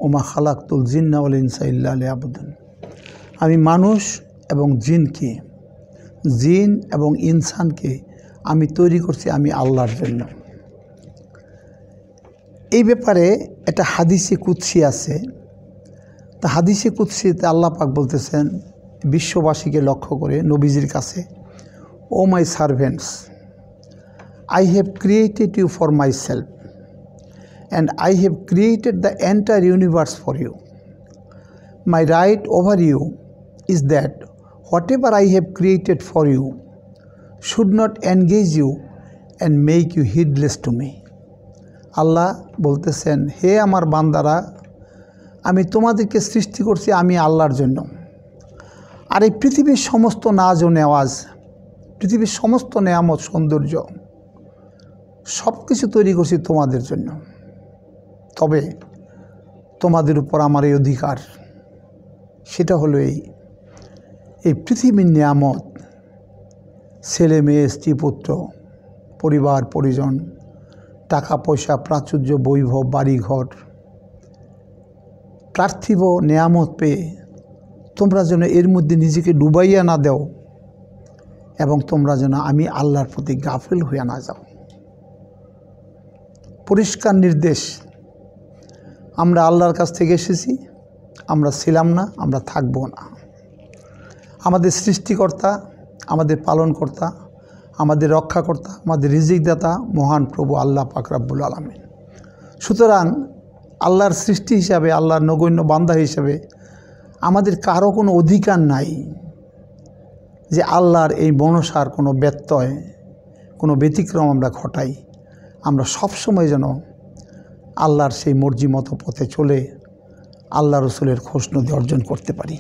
ওমা খালাকতুল জিন্না ওয়াল ইনসা ইল্লা লিয়াবুদুন। আমি মানুষ এবং জিন এবং ইনসানকে আমি তৈরি করছি আমি আল্লাহর জন্য। এই ব্যাপারে একটা হাদিসে কুদসি আছে। তা হাদিসে কুদসিতে আল্লাহ পাক বলতেছেন বিশ্ববাসীকে লক্ষ্য করে নবীজির কাছে, O my servants, I have created you for myself and I have created the entire universe for you. My right over you is that whatever I have created for you should not engage you and make you heedless to me. আল্লাহ বলতেছেন, হে আমার বান্দারা, আমি তোমাদেরকে সৃষ্টি করছি আমি আল্লাহর জন্য। আর এই পৃথিবীর সমস্ত নাজ ও নেওয়াজ, পৃথিবীর সমস্ত নেয়ামত সৌন্দর্য সব কিছু তৈরি করছি তোমাদের জন্য। তবে তোমাদের উপর আমার এই অধিকার, সেটা হলো এই পৃথিবীর নিয়ামত, ছেলে মেয়ে স্ত্রী পুত্র পরিবার পরিজন, টাকা পয়সা প্রাচুর্য বৈভব বাড়িঘর, পার্থিব নিয়ামত পেয়ে তোমরা যেন এর মধ্যে নিজেকে ডুবাইয়া না দাও এবং তোমরা যেন আমি আল্লাহর প্রতি গাফিল হইয়া না যাও। পরিষ্কার নির্দেশ। আমরা আল্লাহর কাছ থেকে এসেছি, আমরা ছিলাম না, আমরা থাকবো না। আমাদের সৃষ্টিকর্তা, আমাদের পালনকর্তা, আমাদের রক্ষাকর্তা, আমাদের রিজিকদাতা মহান প্রভু আল্লাহ পাক রব্বুল আলামিন। সুতরাং আল্লাহর সৃষ্টি হিসাবে, আল্লাহর নগণ্য বান্দা হিসাবে আমাদের কারো কোনো অধিকার নাই যে আল্লাহর এই মনসার কোনো ব্যত্যয়, কোনো ব্যতিক্রম আমরা ঘটাই। আমরা সবসময় যেন আল্লাহর সেই মর্জি মতো পথে চলে আল্লাহ রসুলের খোশনদি অর্জন করতে পারি।